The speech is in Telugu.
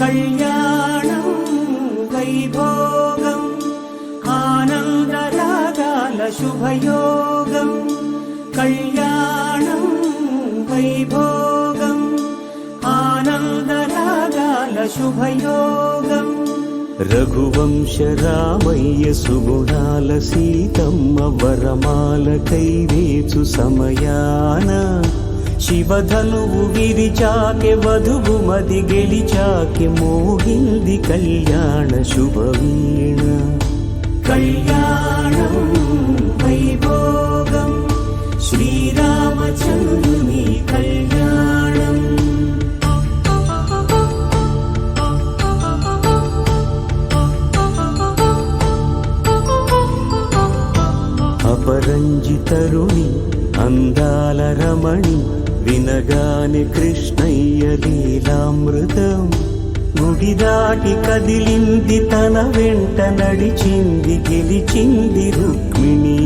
కళ్యాణం వైభోగం ఆనందరాగాల శుభయోగం కళ్యాణం వైభోగం ఆనందరాగాల శుభయోగం రఘువంశ రామయ్య సుగుణాల సీతమ్మ వరమాల కైవేచు సమయాన శివధనువు విరిచాకె వధువు మది గెలిచాకె మోగింది కళ్యాణ శుభవీణ కళ్యాణం వైభోగం శ్రీరామచంద్రుని కళ్యాణం అపరంజి తరుణి అందాల రమణి వినగాని కృష్ణయ్య లీలామృతం గుడి దాటి కదిలింది తన వెంట నడిచింది గెలిచింది రుక్మిణీ